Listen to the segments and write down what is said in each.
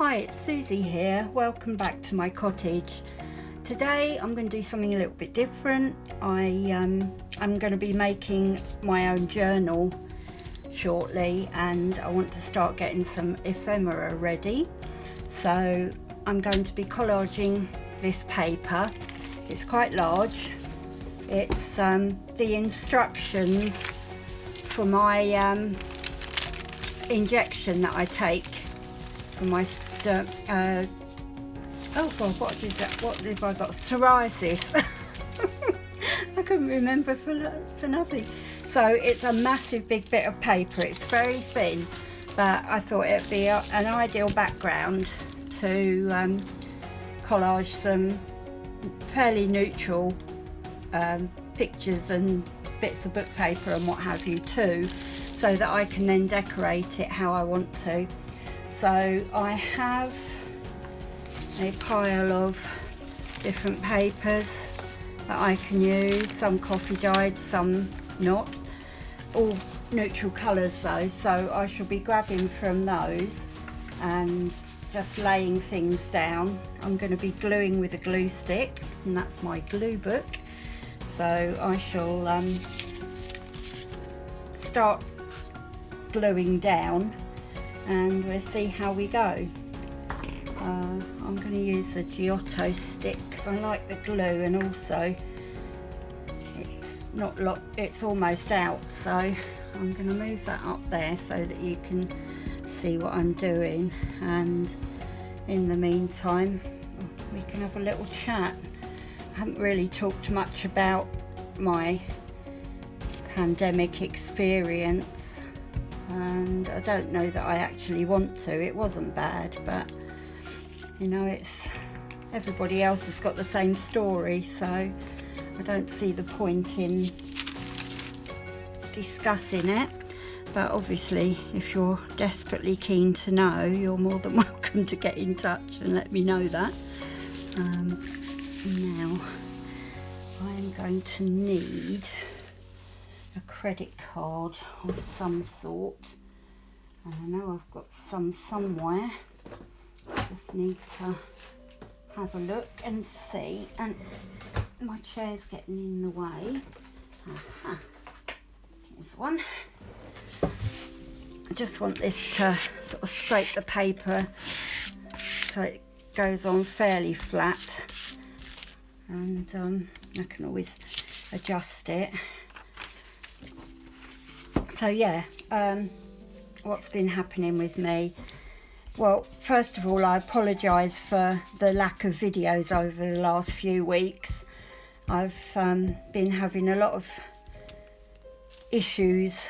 Hi, it's Susie here. Welcome back to my cottage. Today I'm going to do something a little bit different. I'm going to be making my own journal shortly, and I want to start getting some ephemera ready. So I'm going to be collaging this paper. It's quite large. It's the instructions for my injection that I take for my oh god, what is that? What have I got? Psoriasis. I couldn't remember for nothing. So it's a massive big bit of paper. It's very thin, but I thought it'd be an ideal background to collage some fairly neutral pictures and bits of book paper and what have you too, so that I can then decorate it how I want to. So I have a pile of different papers that I can use, some coffee dyed, some not, all neutral colours though, so I shall be grabbing from those and just laying things down. I'm going to be gluing with a glue stick, and that's my glue book, so I shall start gluing down and we'll see how we go. I'm going to use a Giotto stick because I like the glue, and also it's almost out, so I'm going to move that up there so that you can see what I'm doing, and in the meantime we can have a little chat. I haven't really talked much about my pandemic experience, and I don't know that I actually want to. It wasn't bad, but you know, it's everybody else has got the same story, so I don't see the point in discussing it. But obviously, if you're desperately keen to know, you're more than welcome to get in touch and let me know that. Now I'm going to need a credit card of some sort, and I know I've got some somewhere. Just need to have a look and see, and my chair's getting in the way. Aha. Here's one. I just want this to sort of scrape the paper so it goes on fairly flat, and I can always adjust it. So yeah, what's been happening with me? Well, first of all, I apologise for the lack of videos over the last few weeks. I've been having a lot of issues,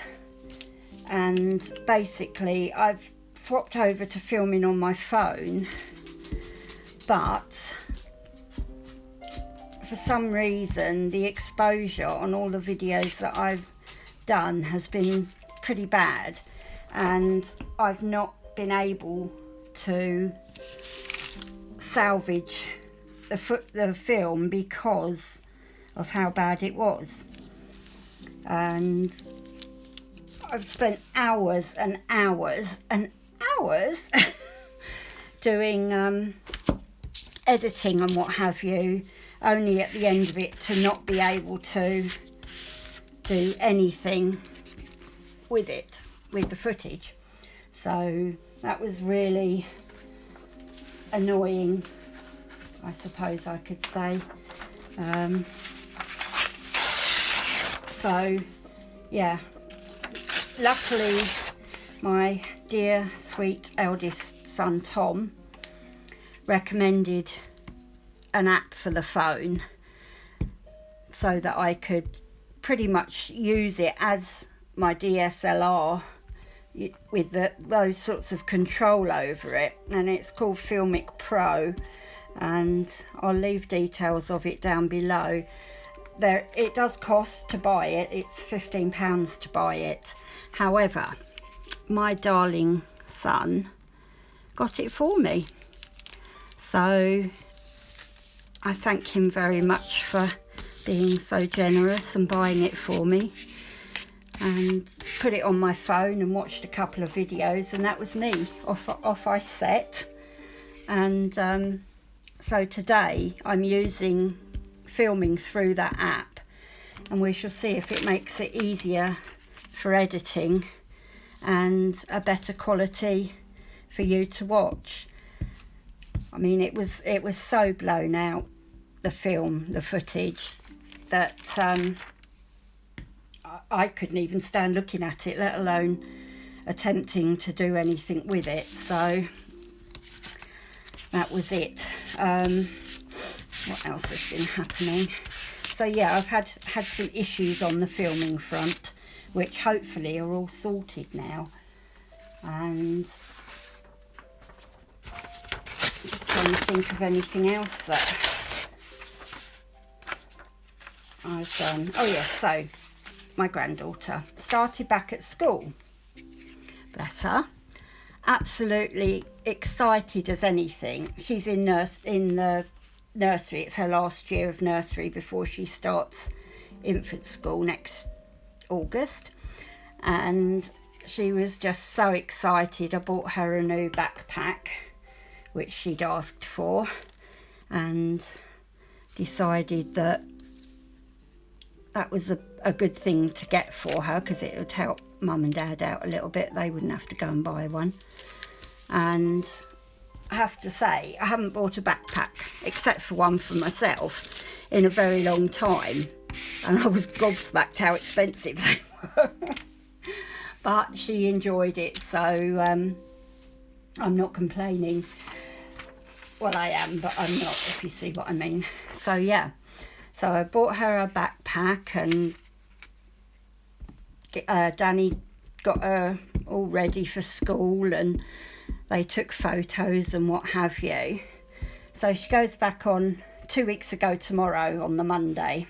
and basically I've swapped over to filming on my phone, but for some reason the exposure on all the videos that I've done has been pretty bad, and I've not been able to salvage the film because of how bad it was. And I've spent hours and hours and hours doing editing and what have you, only at the end of it to not be able to do anything with it, with the footage. So that was really annoying, I suppose I could say. So yeah, luckily my dear sweet eldest son Tom recommended an app for the phone so that I could pretty much use it as my DSLR with those sorts of control over it, and it's called Filmic Pro, and I'll leave details of it down below. There, it does cost to buy it. It's £15 to buy it. However, my darling son got it for me, so I thank him very much for being so generous and buying it for me, and put it on my phone and watched a couple of videos, and that was me off I set. And so today I'm using filming through that app, and we shall see if it makes it easier for editing and a better quality for you to watch. I mean, it was so blown out, the footage, that I couldn't even stand looking at it, let alone attempting to do anything with it. So that was it. What else has been happening? So yeah, I've had some issues on the filming front, which hopefully are all sorted now. And just trying to think of anything else that I've done. Oh yes, so my granddaughter started back at school. Bless her. Absolutely excited as anything. She's in the nursery. It's her last year of nursery before she starts infant school next August. And she was just so excited. I bought her a new backpack, which she'd asked for, and decided that was a good thing to get for her, because it would help Mum and Dad out a little bit. They wouldn't have to go and buy one. And I have to say, I haven't bought a backpack, except for one for myself, in a very long time. And I was gobsmacked how expensive they were. But she enjoyed it, so I'm not complaining. Well, I am, but I'm not, if you see what I mean. So yeah, so I bought her a backpack, and Danny got her all ready for school, and they took photos and what have you. So she goes back on 2 weeks ago tomorrow, on the Monday.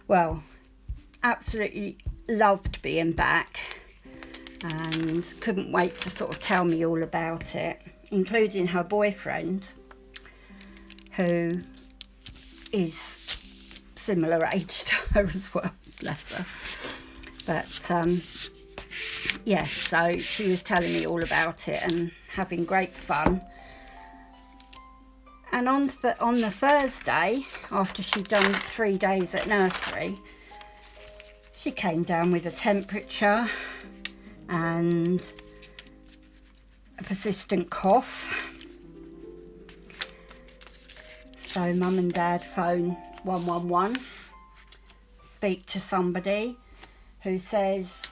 Well, absolutely loved being back, and couldn't wait to sort of tell me all about it, including her boyfriend, who is similar age to her as well, bless her. But yeah, so she was telling me all about it and having great fun. And on the Thursday, after she'd done 3 days at nursery, she came down with a temperature and a persistent cough. So Mum and Dad phone 111, speak to somebody who says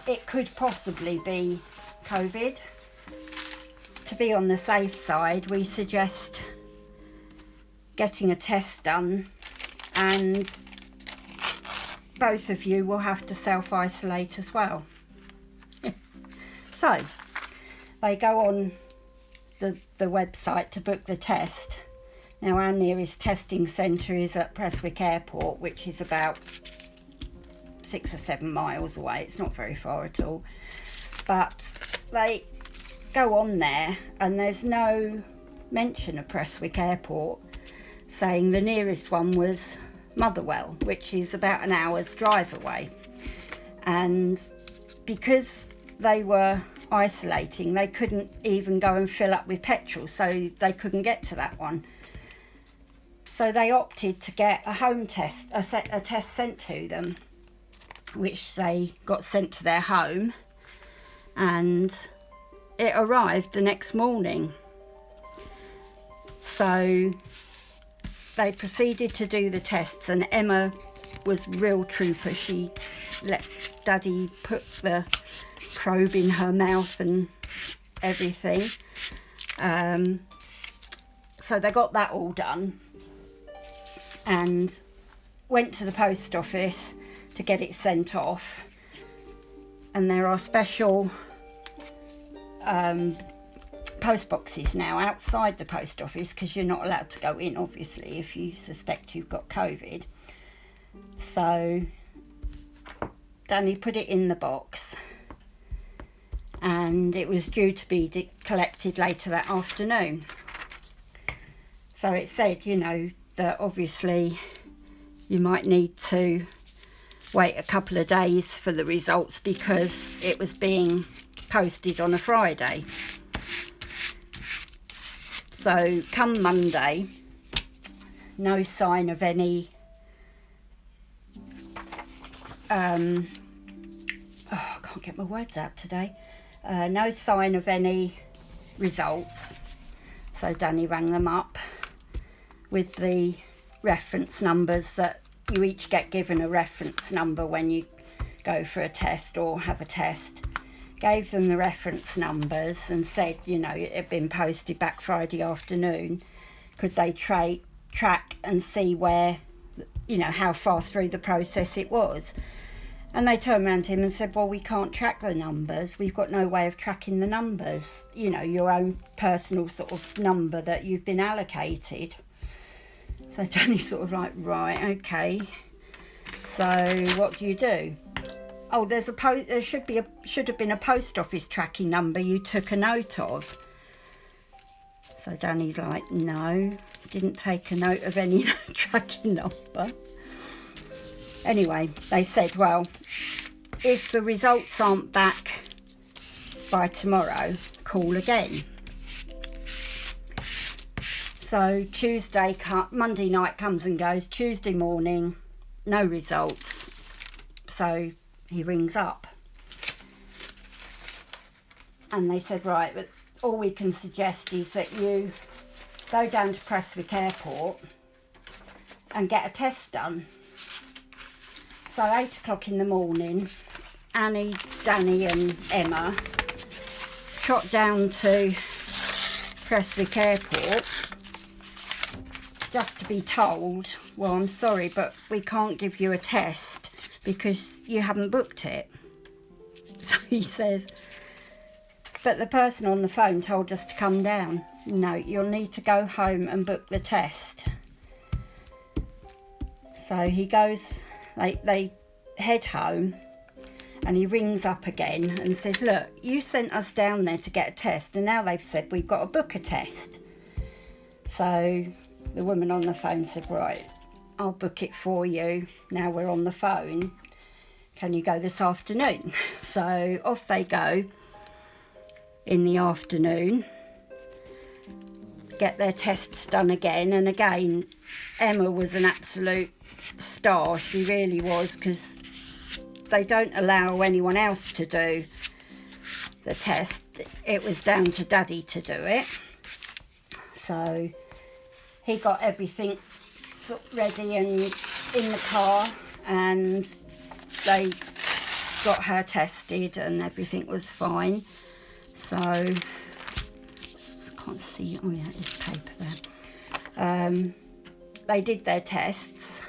it could possibly be COVID. To be on the safe side, we suggest getting a test done, and both of you will have to self-isolate as well. So they go on the website to book the test. Now, our nearest testing centre is at Prestwick Airport, which is about 6 or 7 miles away. It's not very far at all. But they go on there, and there's no mention of Prestwick Airport, saying the nearest one was Motherwell, which is about an hour's drive away. And because they were isolating, they couldn't even go and fill up with petrol, so they couldn't get to that one. So they opted to get a home test, a test sent to them, which they got sent to their home, and it arrived the next morning. So they proceeded to do the tests, and Emma was real trooper. She let Daddy put the probe in her mouth and everything. So they got that all done and went to the post office to get it sent off. And there are special post boxes now outside the post office, because you're not allowed to go in, obviously, if you suspect you've got COVID. So Danny put it in the box, and it was due to be collected later that afternoon. So it said, you know, that obviously you might need to wait a couple of days for the results, because it was being posted on a Friday. So come Monday, no sign of any I can't get my words out today. No sign of any results. So Danny rang them up with the reference numbers that you each get given a reference number when you go for a test or have a test. Gave them the reference numbers and said, you know, it had been posted back Friday afternoon. Could they track and see where, you know, how far through the process it was? And they turned around to him and said, well, we can't track the numbers. We've got no way of tracking the numbers. You know, your own personal sort of number that you've been allocated. So Danny's sort of like, right, okay. So what do you do? Oh, there should have been a post office tracking number you took a note of. So Danny's like, no, didn't take a note of any tracking number. Anyway, they said, well, if the results aren't back by tomorrow, call again. So Monday night comes and goes, Tuesday morning, no results. So he rings up. And they said, right, but all we can suggest is that you go down to Prestwick Airport and get a test done. So 8 o'clock in the morning, Annie, Danny and Emma trot down to Prestwick Airport just to be told, well, I'm sorry, but we can't give you a test because you haven't booked it. So he says, but the person on the phone told us to come down. No, you'll need to go home and book the test. So he goes... They head home and he rings up again and says, look, you sent us down there to get a test and now they've said we've got to book a test. So the woman on the phone said, right, I'll book it for you. Now we're on the phone. Can you go this afternoon? So off they go in the afternoon, get their tests done again. And again, Emma was an absolute star. She really was, because they don't allow anyone else to do the test. It was down to Daddy to do it. So he got everything ready and in the car, and they got her tested and everything was fine. So just can't see. Oh yeah, there's paper there. They did their tests.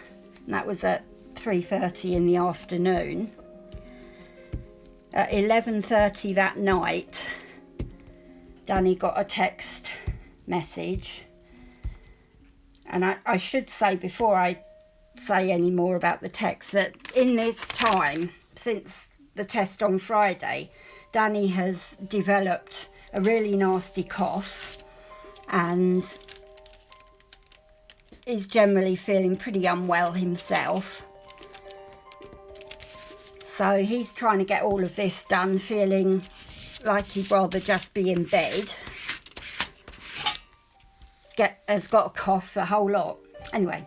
And that was at 3:30 in the afternoon. At 11:30 that night, Danny got a text message. And I should say, before I say any more about the text, that in this time, since the test on Friday, Danny has developed a really nasty cough and is generally feeling pretty unwell himself. So he's trying to get all of this done, feeling like he'd rather just be in bed. Has got a cough, a whole lot. Anyway,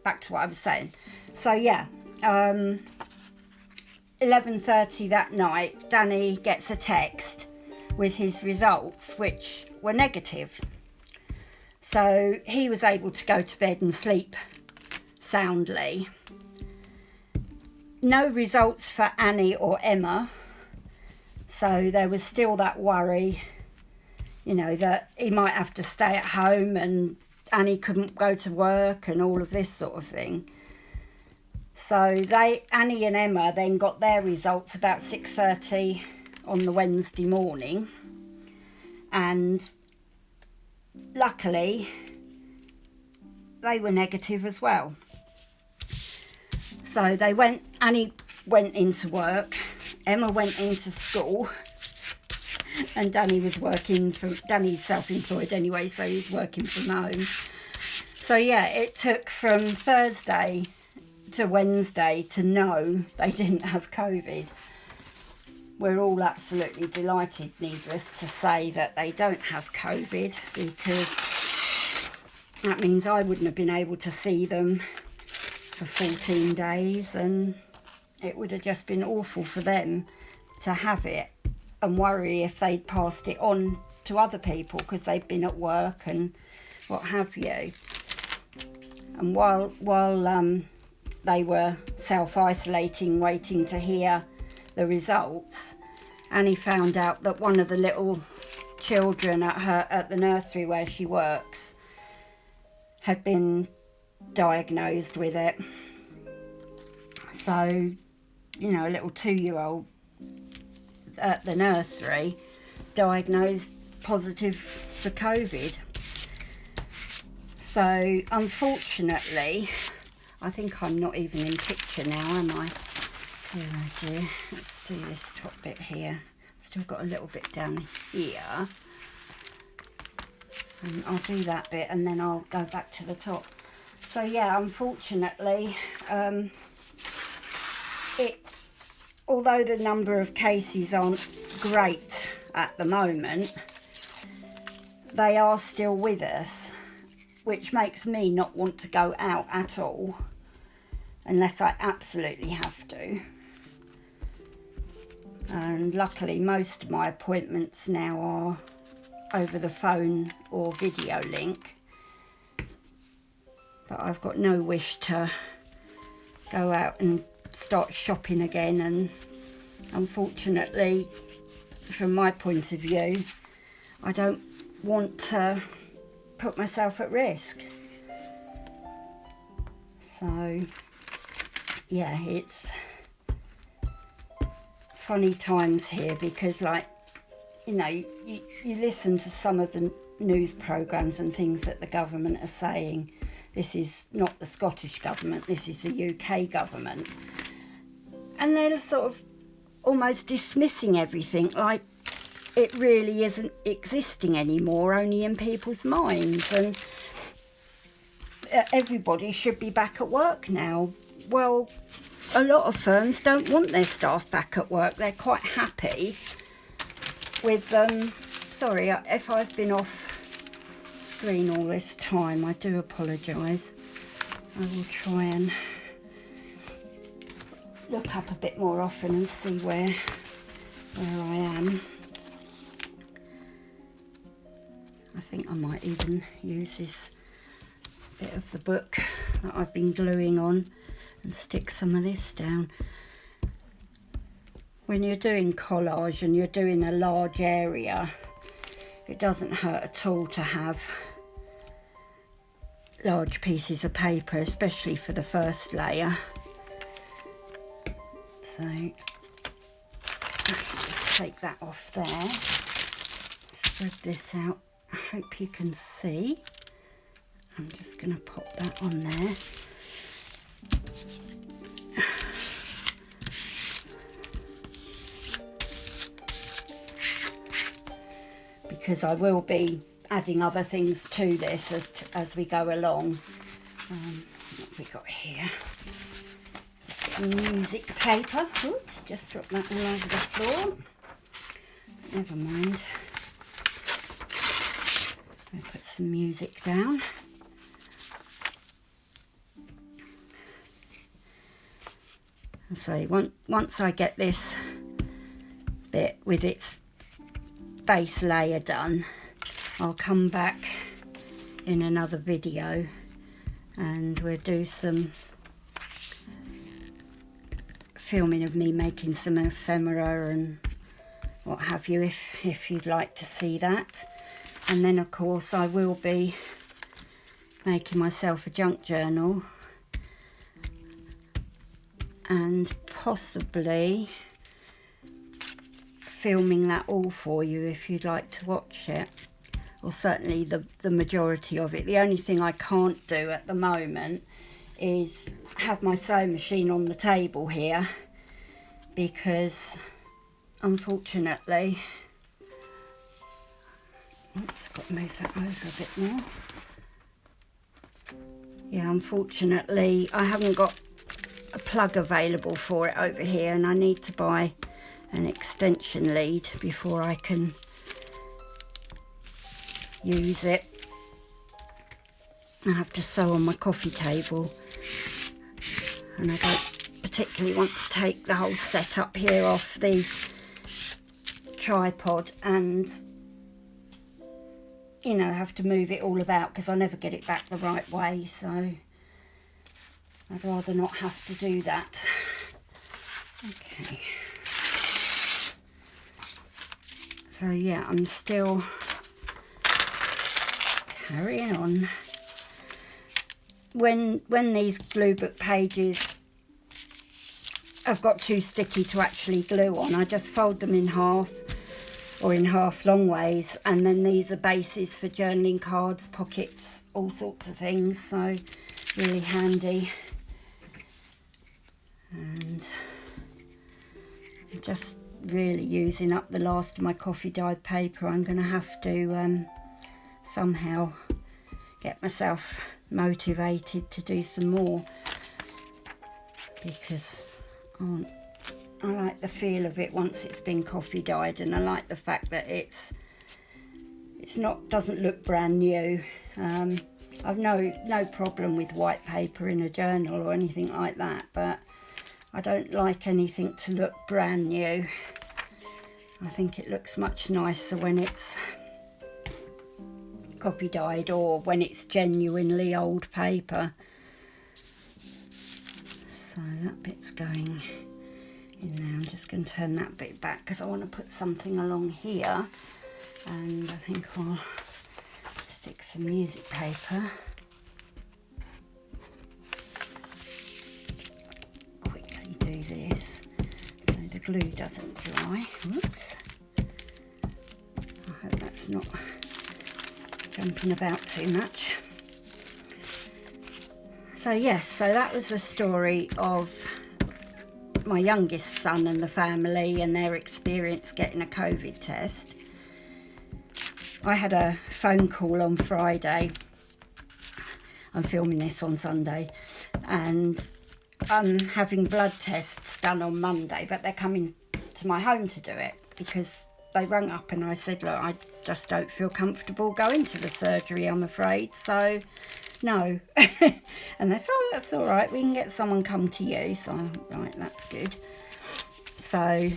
back to what I was saying. So yeah, 11:30 that night, Danny gets a text with his results, which were negative. So he was able to go to bed and sleep soundly. No results for Annie or Emma. So there was still that worry, you know, that he might have to stay at home and Annie couldn't go to work and all of this sort of thing. So Annie and Emma then got their results about 6:30 on the Wednesday morning. And luckily, they were negative as well. So Annie went into work, Emma went into school, and Danny's self-employed anyway, so he's working from home. So yeah, it took from Thursday to Wednesday to know they didn't have COVID, we're all absolutely delighted, needless to say, that they don't have COVID, because that means I wouldn't have been able to see them for 14 days, and it would have just been awful for them to have it and worry if they'd passed it on to other people because they've been at work and what have you. And while they were self-isolating, waiting to hear the results, Annie found out that one of the little children at the nursery where she works had been diagnosed with it. So, you know, a little 2-year-old at the nursery diagnosed positive for COVID. So unfortunately, I think I'm not even in picture now, am I? Oh dear, let's do this top bit here. Still got a little bit down here. And I'll do that bit and then I'll go back to the top. So yeah, unfortunately, although the number of cases aren't great at the moment, they are still with us, which makes me not want to go out at all unless I absolutely have to. And luckily most of my appointments now are over the phone or video link, but I've got no wish to go out and start shopping again, and unfortunately from my point of view I don't want to put myself at risk. So yeah, it's funny times here because, like, you know, you listen to some of the news programmes and things that the government are saying. This is not the Scottish government, this is the UK government, and they're sort of almost dismissing everything like it really isn't existing anymore, only in people's minds, and everybody should be back at work now. Well, a lot of firms don't want their staff back at work. They're quite happy with them. Sorry if I've been off screen all this time, I do apologise. I will try and look up a bit more often and see where I am. I think I might even use this bit of the book that I've been gluing on and stick some of this down. When you're doing collage and you're doing a large area, it doesn't hurt at all to have large pieces of paper, especially for the first layer. So just take that off there, spread this out. I hope you can see. I'm just going to pop that on there. Because I will be adding other things to this as we go along. What have we got here? Some music paper. Oops, just dropped that all over the floor. Never mind. I'll put some music down. And so once I get this bit with its base layer done, I'll come back in another video and we'll do some filming of me making some ephemera and what have you, if you'd like to see that. And then of course I will be making myself a junk journal and possibly filming that all for you if you'd like to watch it, or certainly the majority of it. The only thing I can't do at the moment is have my sewing machine on the table here, because unfortunately, oops, I've got to move that over a bit more. Yeah, unfortunately I haven't got a plug available for it over here, and I need to buy an extension lead before I can use it. I have to sew on my coffee table, and I don't particularly want to take the whole setup here off the tripod and, you know, have to move it all about because I never get it back the right way, so I'd rather not have to do that. Okay. So yeah, I'm still carrying on. When these glue book pages have got too sticky to actually glue on, I just fold them in half or in half long ways, and then these are bases for journaling cards, pockets, all sorts of things, so really handy. And I'm just really using up the last of my coffee dyed paper. I'm going to have to somehow get myself motivated to do some more, because I like the feel of it once it's been coffee dyed, and I like the fact that it's not, doesn't look brand new. I've no problem with white paper in a journal or anything like that, but I don't like anything to look brand new. I think it looks much nicer when it's coffee dyed or when it's genuinely old paper. So that bit's going in there. I'm just going to turn that bit back because I want to put something along here, and I think I'll stick some music paper. Quickly do this so the glue doesn't dry. Whoops. I hope that's not jumping about too much. So yes, so that was the story of my youngest son and the family and their experience getting a COVID test. I had a phone call on Friday. I'm filming this on Sunday, and I'm having blood tests done on Monday, but they're coming to my home to do it because they rang up and I said, look, I just don't feel comfortable going to the surgery, I'm afraid, so no. And they said, oh, that's all right, we can get someone come to you. So right, that's good. So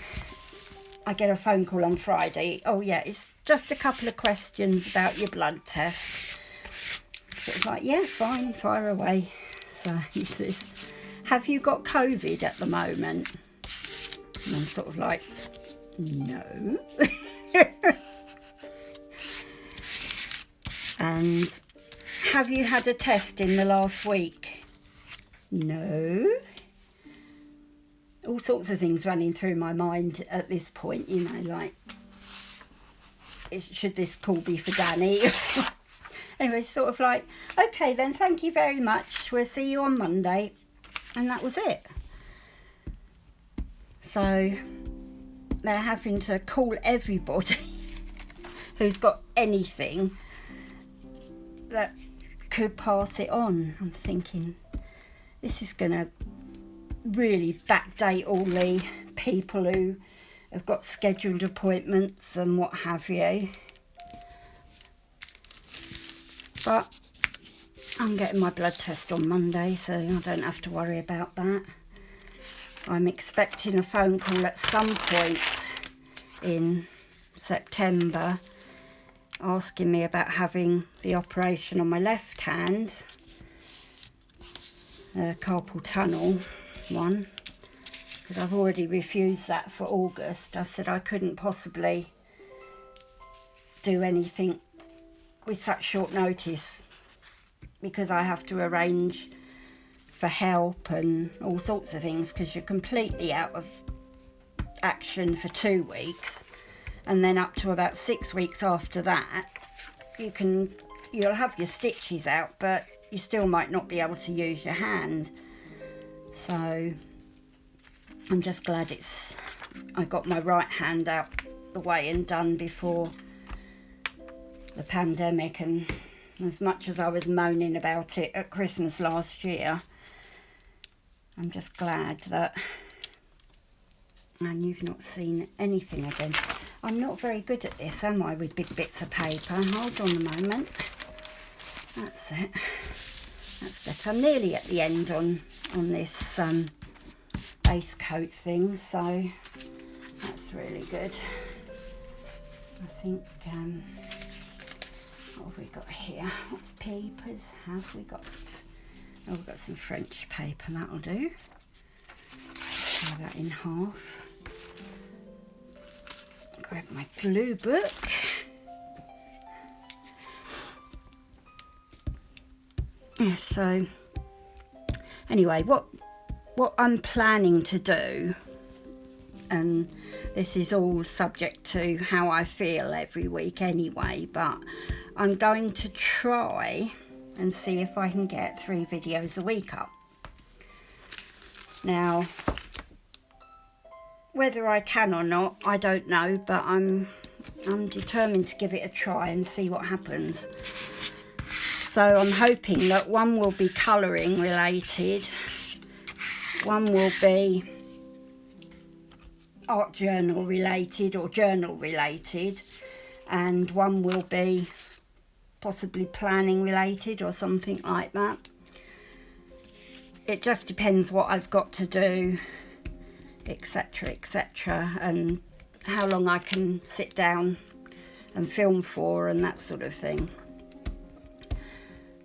I get a phone call on Friday. Oh yeah, it's just a couple of questions about your blood test. So it's like, yeah, fine, fire away. So he says, have you got COVID at the moment? And I'm sort of like, no. And have you had a test in the last week? No. All sorts of things running through my mind at this point, you know, like, should this call be for Danny? Anyway, sort of like, okay then, thank you very much, we'll see you on Monday. And that was it. So they're having to call everybody who's got anything that could pass it on. I'm thinking, this is going to really backdate all the people who have got scheduled appointments and what have you. But I'm getting my blood test on Monday, so I don't have to worry about that. I'm expecting a phone call at some point in September asking me about having the operation on my left hand, carpal tunnel one, because I've already refused that for August. I said I couldn't possibly do anything with such short notice because I have to arrange for help and all sorts of things, because you're completely out of action for 2 weeks, and then up to about 6 weeks after that you'll have your stitches out, but you still might not be able to use your hand. So I'm just glad I got my right hand out the way and done before the pandemic. And as much as I was moaning about it at Christmas last year, I'm just glad that And you've not seen anything again. I'm not very good at this, am I, with big bits of paper? Hold on a moment. That's it. That's better. I'm nearly at the end on this base coat thing, so that's really good. I think, what have we got here? What papers have we got? Oh, we've got some French paper, that'll do. Tear that in half. Grab my glue book. Yeah, so anyway, what I'm planning to do, and this is all subject to how I feel every week anyway, but I'm going to try and see if I can get 3 videos a week up. Now, whether I can or not, I don't know, but I'm determined to give it a try and see what happens. So I'm hoping that one will be colouring related, one will be art journal related or journal related, and one will be possibly planning related or something like that. It just depends what I've got to do, etc, etc, and how long I can sit down and film for and that sort of thing.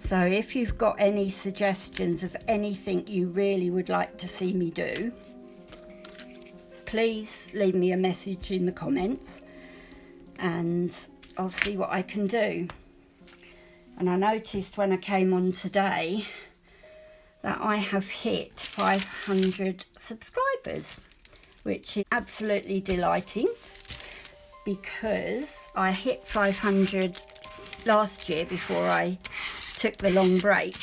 So if you've got any suggestions of anything you really would like to see me do, please leave me a message in the comments and I'll see what I can do. And I noticed when I came on today that I have hit 500 subscribers, which is absolutely delighting, because I hit 500 last year before I took the long break,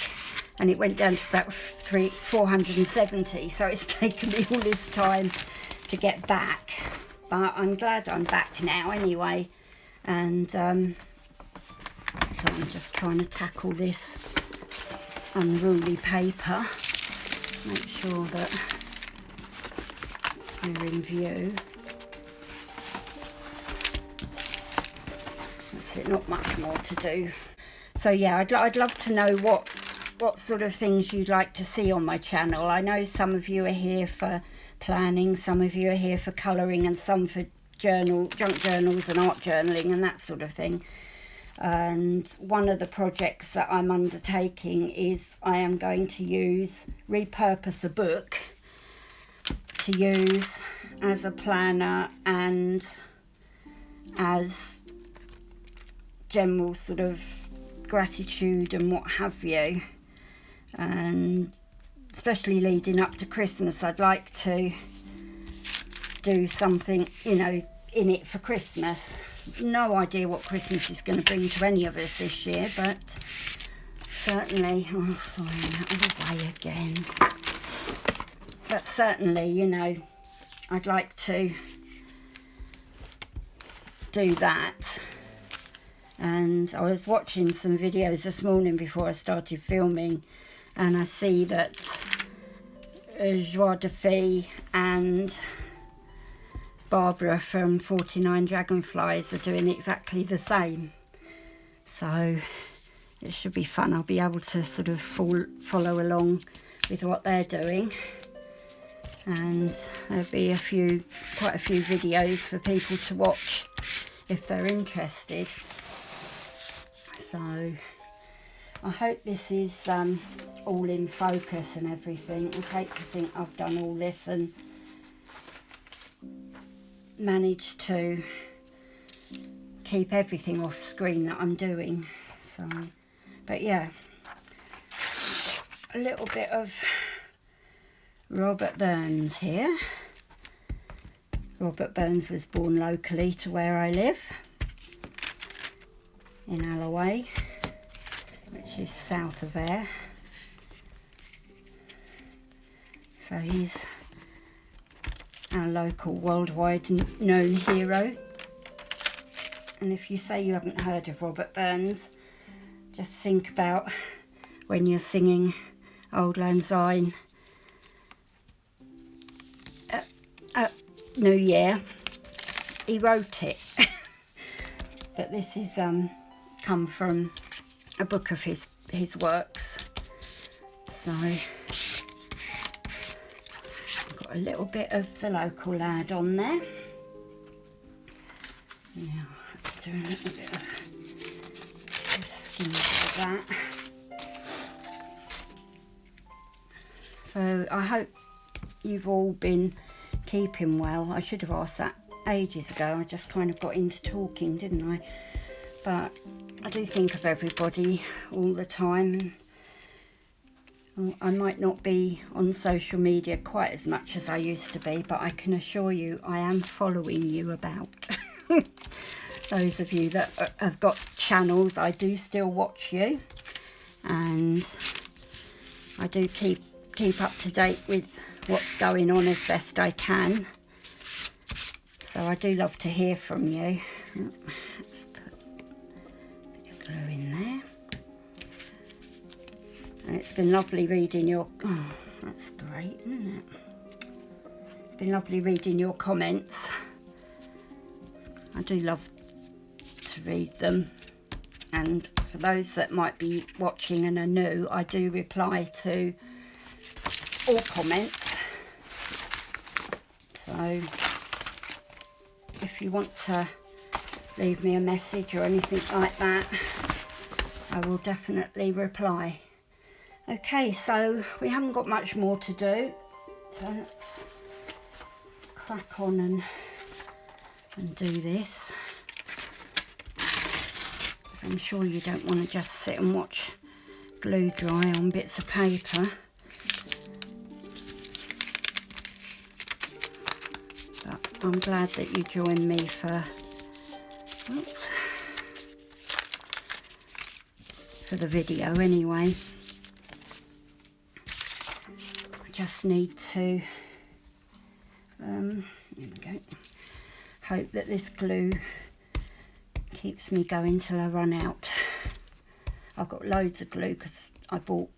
and it went down to about 470, so it's taken me all this time to get back, but I'm glad I'm back now anyway. And so I'm just trying to tackle this unruly paper, make sure that we're in view. That's it, not much more to do. So yeah, I'd love to know what sort of things you'd like to see on my channel. I know some of you are here for planning, some of you are here for colouring, and some for junk journals and art journaling and that sort of thing. And one of the projects that I'm undertaking is I am going to repurpose a book to use as a planner and as general sort of gratitude and what have you. And especially leading up to Christmas, I'd like to do something, you know, in it for Christmas. No idea what Christmas is going to bring to any of us this year, but certainly, oh sorry, I'm out of the way again. But certainly, you know, I'd like to do that. And I was watching some videos this morning before I started filming, and I see that Joie de Fille and Barbara from 49 Dragonflies are doing exactly the same, so it should be fun. I'll be able to sort of follow along with what they're doing, and there'll be quite a few videos for people to watch if they're interested. So I hope this is all in focus and everything. I hate to think I've done all this and managed to keep everything off screen that I'm doing. So, but yeah, a little bit of Robert Burns here. Robert Burns was born locally to where I live, in Alloway, which is south of there. So he's our local worldwide known hero. And if you say you haven't heard of Robert Burns, just think about when you're singing Auld Lang Syne. New Year. He wrote it. But this is come from a book of his works. So I've got a little bit of the local lad on there. Now let's do a little bit of skin of that. So I hope you've all been keeping well. I should have asked that ages ago. I just kind of got into talking, didn't I? But I do think of everybody all the time. I might not be on social media quite as much as I used to be, but I can assure you I am following you about. Those of you that have got channels, I do still watch you, and I do keep up to date with what's going on as best I can. So I do love to hear from you. Let's put a bit of glue in there. And it's been lovely reading your... Oh, that's great, isn't it? It's been lovely reading your comments. I do love to read them. And for those that might be watching and are new, I do reply to all comments. So if you want to leave me a message or anything like that, I will definitely reply. Okay, so we haven't got much more to do, so let's crack on and do this. Because I'm sure you don't want to just sit and watch glue dry on bits of paper. But I'm glad that you joined me for the video anyway. I just need to there we go, hope that this glue keeps me going till I run out. I've got loads of glue because I bought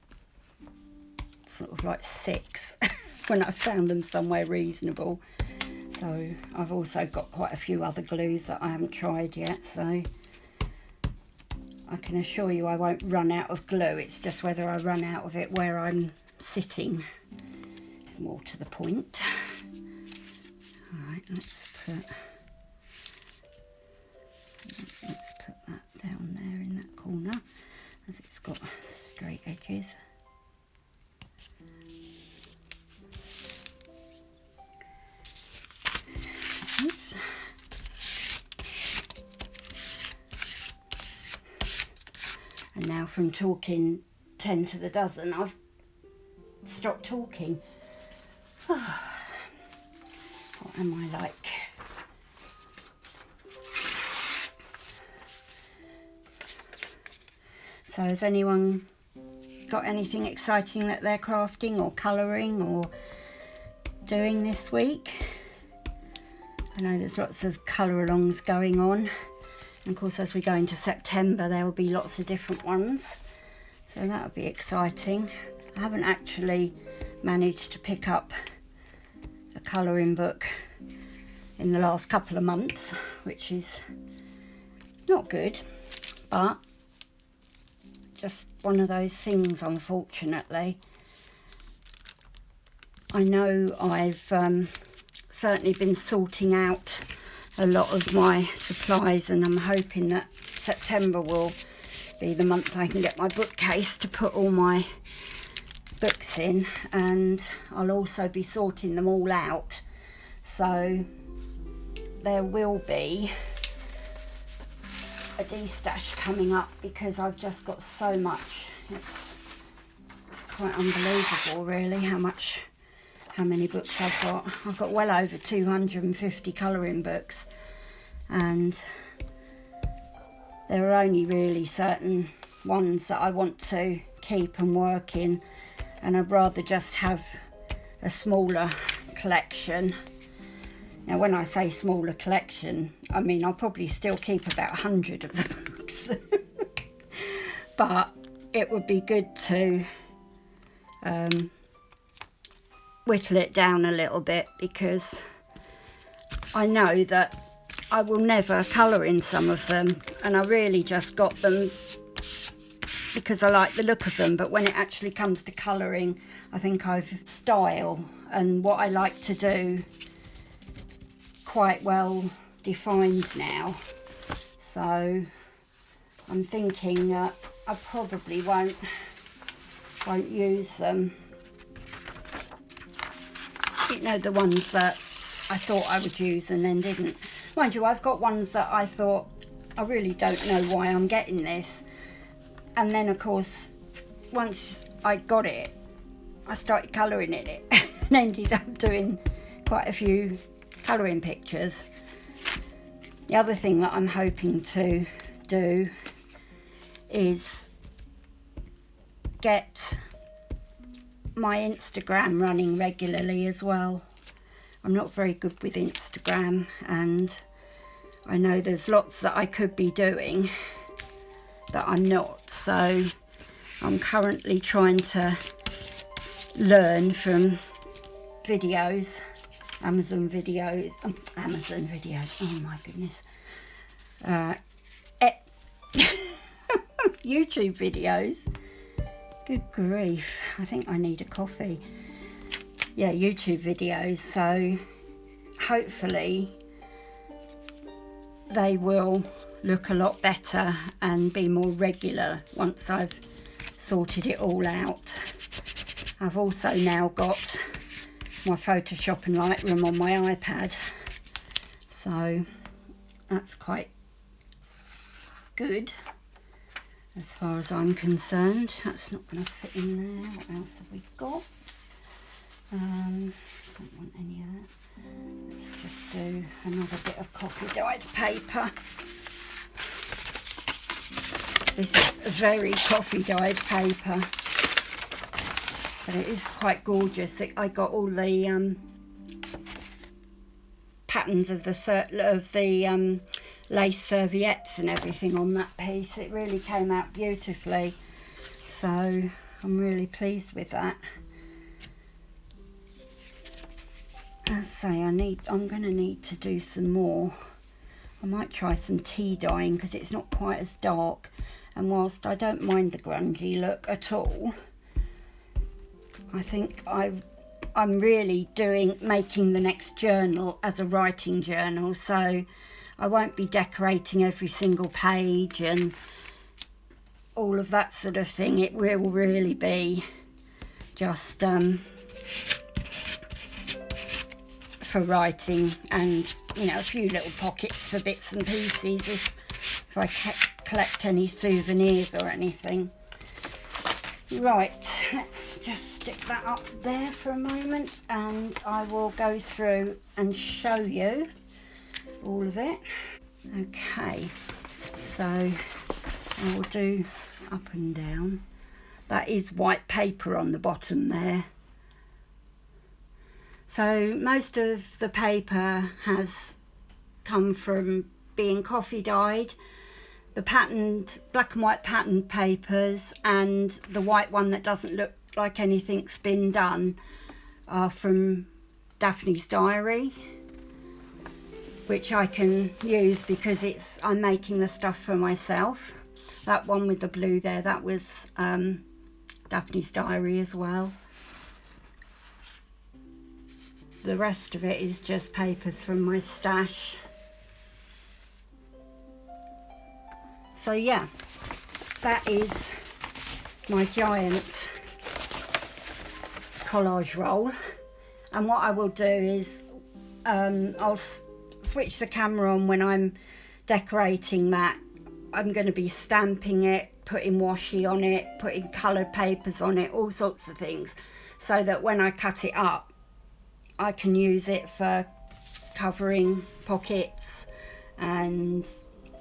sort of like 6 when I found them somewhere reasonable. So I've also got quite a few other glues that I haven't tried yet, so I can assure you I won't run out of glue. It's just whether I run out of it where I'm sitting. It's more to the point. Alright, let's put that down there in that corner, as it's got straight edges. And now from talking 10 to the dozen, I've stopped talking. What am I like? So has anyone got anything exciting that they're crafting or colouring or doing this week? I know there's lots of colour-alongs going on. And of course, as we go into September, there will be lots of different ones. So that would be exciting. I haven't actually managed to pick up a colouring book in the last couple of months, which is not good, but just one of those things, unfortunately. I know I've certainly been sorting out a lot of my supplies, and I'm hoping that September will be the month I can get my bookcase to put all my books in, and I'll also be sorting them all out. So there will be a destash coming up because I've just got so much. It's quite unbelievable really how many books I've got. I've got well over 250 colouring books, and there are only really certain ones that I want to keep and work in, and I'd rather just have a smaller collection. Now when I say smaller collection, I mean I'll probably still keep about 100 of the books. But it would be good to whittle it down a little bit, because I know that I will never colour in some of them, and I really just got them because I like the look of them, but when it actually comes to colouring, I think I've style and what I like to do quite well defined now. So I'm thinking that I probably won't use them. You know, the ones that I thought I would use and then didn't. Mind you, I've got ones that I thought, I really don't know why I'm getting this. And then of course, once I got it, I started colouring in it and ended up doing quite a few colouring pictures. The other thing that I'm hoping to do is get my Instagram running regularly as well. I'm not very good with Instagram, and I know there's lots that I could be doing that I'm not, so I'm currently trying to learn from videos, Amazon videos, oh my goodness, YouTube videos. Good grief, I think I need a coffee. Yeah, YouTube videos, so hopefully they will look a lot better and be more regular once I've sorted it all out. I've also now got my Photoshop and Lightroom on my iPad, so that's quite good as far as I'm concerned. That's not going to fit in there. What else have we got? Don't want any of that. Let's just do another bit of coffee dyed paper. This is a very coffee dyed paper, but it is quite gorgeous. I got all the patterns of the lace serviettes and everything on that piece. It really came out beautifully, so I'm really pleased with that. As I say, I'm going to need to do some more. I might try some tea dyeing because it's not quite as dark, and whilst I don't mind the grungy look at all, I think I'm really making the next journal as a writing journal, so I won't be decorating every single page and all of that sort of thing. It will really be just for writing, and you know, a few little pockets for bits and pieces if I collect any souvenirs or anything. Right, let's just stick that up there for a moment, and I will go through and show you all of it. Okay, so I will do up and down. That is white paper on the bottom there. So most of the paper has come from being coffee dyed. The patterned, black and white patterned papers and the white one that doesn't look like anything's been done are from Daphne's Diary, which I can use because I'm making the stuff for myself. That one with the blue there, that was Daphne's Diary as well. The rest of it is just papers from my stash. So yeah, that is my giant collage roll, and what I will do is I'll switch the camera on when I'm decorating that. I'm going to be stamping it, putting washi on it, putting coloured papers on it, all sorts of things, so that when I cut it up I can use it for covering pockets and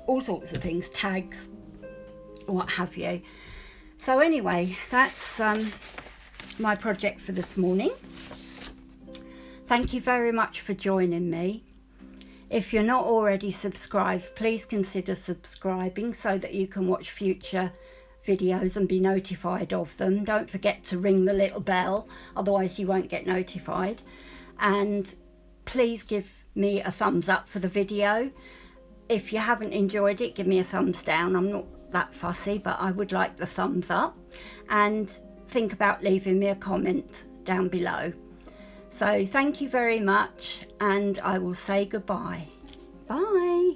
all sorts of things, tags, what have you. So anyway, that's my project for this morning. Thank you very much for joining me. If you're not already subscribed, please consider subscribing so that you can watch future videos and be notified of them. Don't forget to ring the little bell, otherwise you won't get notified. And please give me a thumbs up for the video. If you haven't enjoyed it, give me a thumbs down. I'm not that fussy, but I would like the thumbs up, and think about leaving me a comment down below. So thank you very much, and I will say goodbye. Bye.